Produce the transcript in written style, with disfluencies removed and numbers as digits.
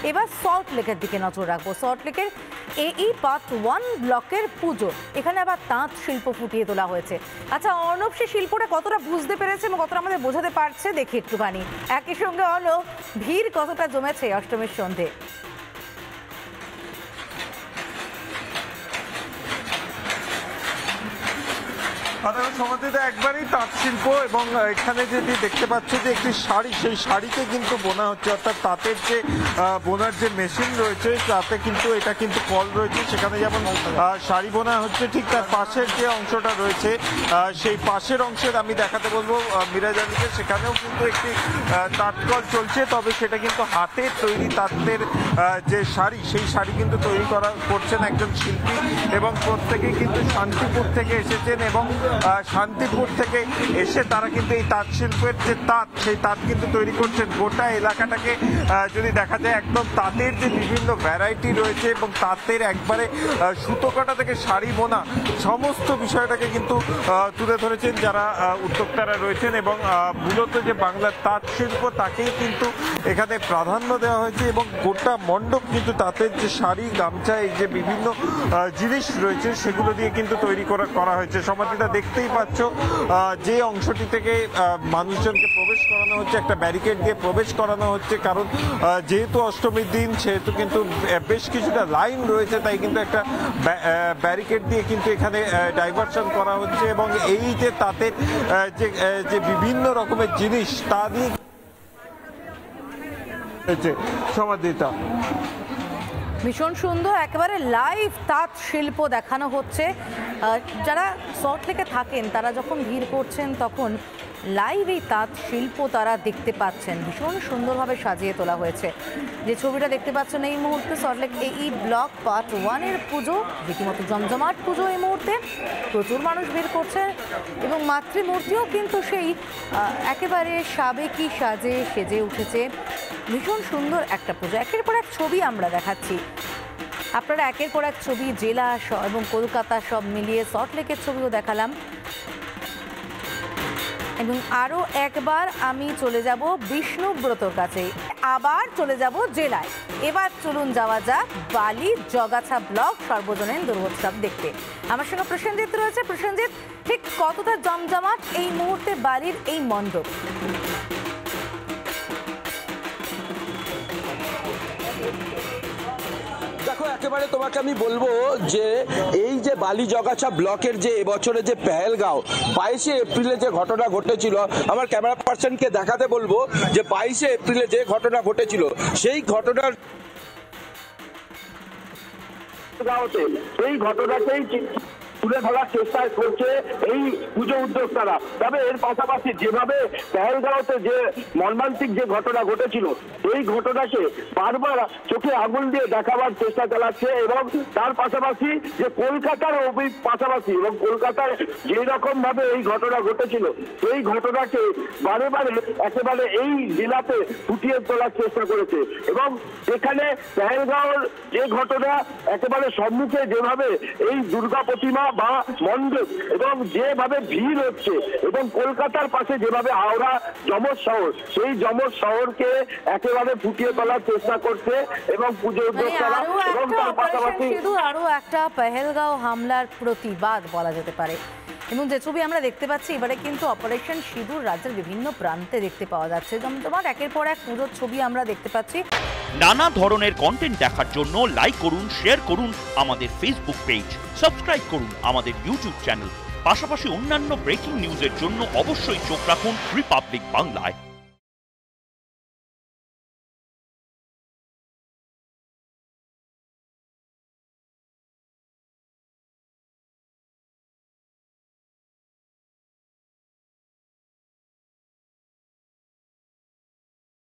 এবার সল্ট লেকের দিকে নজর রাখবো। সল্ট লেকের এই পার্ট 1 ব্লকের পুজো, এখানে আবার তাঁত শিল্প ফুটিয়ে তোলা হয়েছে। আচ্ছা অর্ণব, সে শিল্পটা কতটা বুঝতে পেরেছে এবং কতটা আমাদের বোঝাতে পারছে দেখি একটুখানি। একই সঙ্গে অর্ণব, ভিড় কতটা জমেছে অষ্টমীর সন্ধে? সমাধিতে একবারই তাঁত শিল্প এবং এখানে যেটি দেখতে পাচ্ছ যে একটি শাড়ি, সেই শাড়িতে কিন্তু বোনা হচ্ছে, অর্থাৎ তাঁতের যে বোনার যে মেশিন রয়েছে তাতে কিন্তু এটা কিন্তু কল রয়েছে, সেখানে যেমন শাড়ি বোনা হচ্ছে ঠিক তার পাশের যে অংশটা রয়েছে সেই পাশের অংশের আমি দেখাতে বলবো মিরাজানিকে, সেখানেও কিন্তু একটি তাঁত কল চলছে, তবে সেটা কিন্তু হাতের তৈরি তাঁতের যে শাড়ি, সেই শাড়ি কিন্তু তৈরি করছেন একজন শিল্পী এবং প্রত্যেকেই কিন্তু শান্তিপুর থেকে এসেছেন এবং শান্তিপুর থেকে এসে তারা কিন্তু এই তাঁত শিল্পের যে তাঁত, সেই তাঁত কিন্তু তৈরি করছেন। গোটা এলাকাটাকে যদি দেখা যায় একদম তাঁতের যে বিভিন্ন ভ্যারাইটি রয়েছে এবং তাঁতের একবারে সুতো কাটা থেকে শাড়ি বোনা সমস্ত বিষয়টাকে কিন্তু তুলে ধরেছেন যারা উদ্যোক্তারা রয়েছেন এবং মূলত যে বাংলার তাঁত শিল্প তাকেই কিন্তু এখানে প্রাধান্য দেওয়া হয়েছে এবং গোটা মণ্ডপ কিন্তু তাঁতের যে শাড়ি, গামছা, এই যে বিভিন্ন জিনিস রয়েছে সেগুলো দিয়ে কিন্তু তৈরি করা হয়েছে। সমাধিটা দেখতেই পাচ্ছ যে অংশটি থেকে মানুষজনকে প্রবেশ করানো হচ্ছে, একটা ব্যারিকেড দিয়ে প্রবেশ করানো হচ্ছে, কারণ যেহেতু অষ্টমীর দিন সেহেতু কিন্তু বেশ কিছুটা লাইন রয়েছে, তাই কিন্তু একটা ব্যারিকেড দিয়ে কিন্তু এখানে ডাইভারশন করা হচ্ছে এবং এই যে তাঁতের যে বিভিন্ন রকমের জিনিস তা দিয়ে সমাধিটা ভীষণ সুন্দর, একেবারে লাইভ তাঁত শিল্প দেখানো হচ্ছে। যারা সল্ট লেকে থাকেন তারা যখন ভিড় করছেন তখন লাইভ এই তাঁত শিল্প তারা দেখতে পাচ্ছেন। ভীষণ সুন্দরভাবে সাজিয়ে তোলা হয়েছে। যে ছবিটা দেখতে পাচ্ছেন এই মুহূর্তে সল্ট লেক এই ব্লক পার্ট 1-এর পুজো, রীতিমতো জমজমাট পুজো এই মুহূর্তে, প্রচুর মানুষ ভিড় করছে এবং মাতৃমূর্তিও কিন্তু সেই একেবারে সাবেকি সাজে সেজে উঠেছে। ভীষণ সুন্দর একটা পুজো। একের পর এক ছবি আমরা দেখাচ্ছি, আপনারা একের পর এক ছবি জেলা এবং কলকাতা সব মিলিয়ে সল্ট লেকের ছবিও দেখালাম এবং আরও একবার আমি চলে যাব বিষ্ণুব্রতর কাছে, আবার চলে যাব জেলায়। এবার চলুন যাওয়া যাক বালি জগাছা ব্লক সর্বজনীন দুর্গোৎসব দেখতে। আমার সঙ্গে প্রসেনজিৎ রয়েছে। প্রসেনজিৎ, ঠিক কতটা জমজমাট এই মুহূর্তে বালির এই মণ্ডপ? দেখো, একেবারে তোমাকে আমি বলবো যে এই যে বালি জগাছা ব্লকের যে এবছরে যে পেহেলগাঁও 22শে এপ্রিলে যে ঘটনা ঘটেছিল, আমার ক্যামেরা পার্সনকে দেখাতে বলবো যে 22শে এপ্রিলে যে ঘটনা ঘটেছিল সেই ঘটনার সেই ঘটনাকেই তুলে ধরার চেষ্টা করছে এই পুজো উদ্যোক্তারা। তবে এর পাশাপাশি যেভাবে পেহেলগাঁওতে যে মর্মান্তিক যে ঘটনা ঘটেছিল এই ঘটনাকে বারবার চোখে আঙুল দিয়ে দেখাবার চেষ্টা চালাচ্ছে এবং তার পাশাপাশি যে কলকাতার পাশাপাশি এবং কলকাতায় যে রকম ভাবে এই ঘটনা ঘটেছিল সেই ঘটনাকে বারে বারে একেবারে এই জেলাতে ফুটিয়ে তোলার চেষ্টা করেছে এবং এখানে পেহেলগাঁওর যে ঘটনা একেবারে সম্মুখে যেভাবে এই দুর্গা প্রতিমা বা মণ্ডপ এবং যেভাবে ভিড় হচ্ছে এবং কলকাতার পাশে যেভাবে হাওড়া যমজ শহর, সেই যমজ শহরকে একেবারে ফুটিয়ে তোলার চেষ্টা করছে এবং পুজো উদ্যোক্তারা এবং তার পাশাপাশি আরো একটা পেহেলগাঁও হামলার প্রতিবাদ বলা যেতে পারে। এবং যে ছবি আমরা দেখতে পাচ্ছি এবারে কিন্তু অপারেশন সিঁদুর রাজ্যের বিভিন্ন প্রান্তে দেখতে পাওয়া যাচ্ছে। জমজমাট একের পর এক পুজোর ছবি আমরা দেখতে পাচ্ছি। নানা ধরনের কন্টেন্ট দেখার জন্য লাইক করুন, শেয়ার করুন আমাদের ফেসবুক পেজ, সাবস্ক্রাইব করুন আমাদের ইউটিউব চ্যানেল। পাশাপাশি অন্যান্য ব্রেকিং নিউজের জন্য অবশ্যই চোখ রাখুন রিপাবলিক বাংলায়।